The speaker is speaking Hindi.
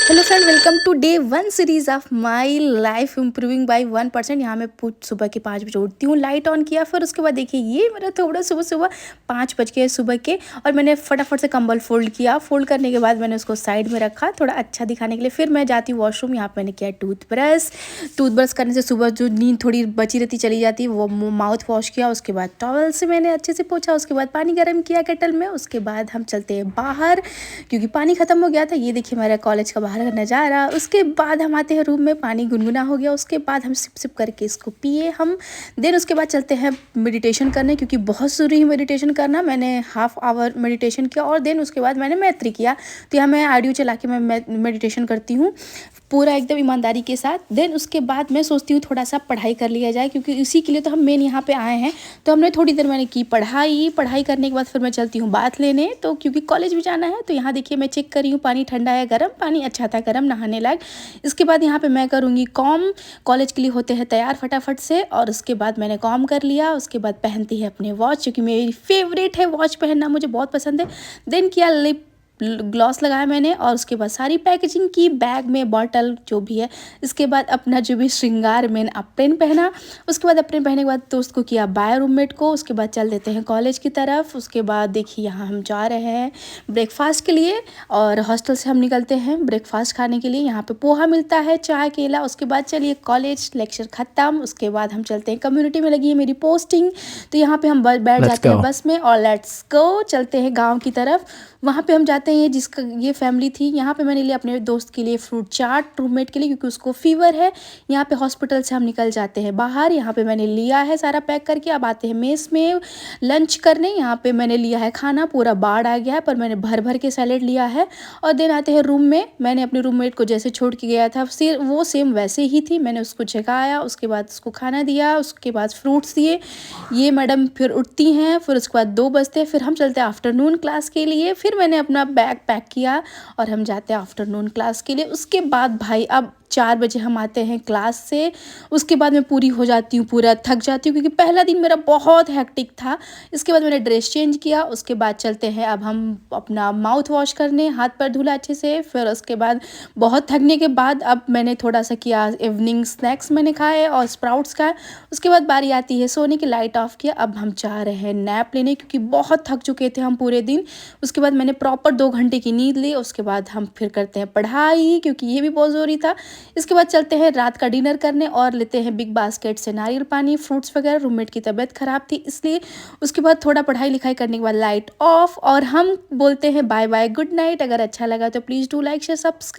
Hello friend, welcome to day one series of my life improving by 1%। यहाँ मैं सुबह के 5 बजे उठती हूँ, लाइट ऑन किया, फिर उसके बाद देखिए ये मेरा थोड़ा सुबह सुबह 5 बज के सुबह के। और मैंने फटाफट से कंबल फोल्ड किया। फोल्ड करने के बाद मैंने उसको साइड में रखा थोड़ा अच्छा दिखाने के लिए। फिर मैं जाती हूँ वॉशरूम। यहाँ पे मैंने किया टूथब्रश करने से सुबह जो नींद थोड़ी बची रहती चली जाती है, वो माउथ वॉश किया। उसके बाद टॉवल से मैंने अच्छे से पोंछा। उसके बाद पानी गर्म किया केटल में। उसके बाद हम चलते हैं बाहर क्योंकि पानी ख़त्म हो गया था। ये देखिए मेरा कॉलेज का बाहर का नज़ारा। उसके बाद हम आते हैं रूम में, पानी गुनगुना हो गया। उसके बाद हम सिप सिप करके इसको पिए हम। देन उसके बाद चलते हैं मेडिटेशन करने, क्योंकि बहुत ज़रूरी है मेडिटेशन करना। मैंने हाफ आवर मेडिटेशन किया और देन उसके बाद मैंने मैत्री किया। तो यहाँ मैं ऑडियो चला के मैं मेडिटेशन करती हूँ पूरा एकदम ईमानदारी के साथ। देन उसके बाद मैं सोचती हूँ थोड़ा सा पढ़ाई कर लिया जाए, क्योंकि इसी के लिए तो हम मेन यहाँ पे आए हैं। तो हमने थोड़ी देर मैंने की पढ़ाई करने के बाद फिर मैं चलती हूँ बाथ लेने, तो क्योंकि कॉलेज भी जाना है। तो यहाँ देखिए मैं चेक कर रही हूँ पानी ठंडा है गर्म। पानी अच्छा था गर्म, नहाने लायक। इसके बाद यहाँ पे मैं करूँगी कॉम। कॉलेज के लिए होते हैं तैयार फटाफट से। और उसके बाद मैंने कॉम कर लिया। उसके बाद पहनती है अपने वॉच, क्योंकि मेरी फेवरेट है वॉच पहनना, मुझे बहुत पसंद है। देन किया लिप ग्लॉस लगाया मैंने। और उसके बाद सारी पैकेजिंग की, बैग में बॉटल जो भी है। इसके बाद अपना जो भी श्रृंगार, मैंने अप्रेन पहना। उसके बाद अप्रेन पहनने के बाद दोस्त को किया बाय रूममेट को। उसके बाद चल देते हैं कॉलेज की तरफ। उसके बाद देखिए यहाँ हम जा रहे हैं ब्रेकफास्ट के लिए, और हॉस्टल से हम निकलते हैं ब्रेकफास्ट खाने के लिए। यहाँ पे पोहा मिलता है, चाय केला। उसके बाद चलिए कॉलेज लेक्चर ख़त्म। उसके बाद हम चलते हैं, कम्युनिटी में लगी है मेरी पोस्टिंग, तो यहाँ पे हम बैठ लेट्स जाते हैं गो। बस में और लेट्स गो चलते हैं गाँव की तरफ। वहाँ पे हम जाते हैं, जिसका ये फैमिली थी। यहाँ पे मैंने लिया अपने दोस्त के लिए फ्रूट चाट, रूममेट के लिए, क्योंकि उसको फीवर है। यहाँ पे हॉस्पिटल से हम निकल जाते हैं बाहर। यहाँ पे मैंने लिया है सारा पैक करके। अब आते हैं मेस में लंच करने। यहाँ पे मैंने लिया है खाना, पूरा बाढ़ आ गया है, पर मैंने भर भर के सैलेड लिया है। और देन आते हैं रूम में। मैंने अपने रूममेट को जैसे छोड़ के गया था सिर वो सेम वैसे ही थी। मैंने उसको जगाया, उसके बाद उसको खाना दिया, उसके बाद फ्रूट्स दिए। ये मैडम फिर उठती हैं, फिर उसके बाद 2 बजते हैं, फिर हम चलते हैं आफ्टरनून क्लास के लिए। फिर मैंने अपना बैग पैक किया और हम जाते हैं आफ्टरनून क्लास के लिए। उसके बाद भाई अब 4 बजे हम आते हैं क्लास से। उसके बाद मैं पूरी हो जाती हूँ, पूरा थक जाती हूँ, क्योंकि पहला दिन मेरा बहुत हेक्टिक था। इसके बाद मैंने ड्रेस चेंज किया। उसके बाद चलते हैं अब हम अपना माउथ वॉश करने, हाथ पैर धुला अच्छे से। फिर उसके बाद बहुत थकने के बाद अब मैंने थोड़ा सा किया, इवनिंग स्नैक्स मैंने खाए और स्प्राउट्स खाए। उसके बाद बारी आती है सोने की, लाइट ऑफ किया। अब हम जा रहे हैं नैप लेने, क्योंकि बहुत थक चुके थे हम पूरे दिन। उसके बाद मैंने प्रॉपर 2 घंटे की नींद ली। उसके बाद हम फिर करते हैं पढ़ाई, क्योंकि ये भी बहुत ज़रूरी था। इसके बाद चलते हैं रात का डिनर करने और लेते हैं बिग बास्केट से नारियल पानी, फ्रूट्स वगैरह। रूममेट की तबीयत ख़राब थी इसलिए। उसके बाद थोड़ा पढ़ाई लिखाई करने के बाद लाइट ऑफ, और हम बोलते हैं बाय बाय, गुड नाइट। अगर अच्छा लगा तो please do like share subscribe.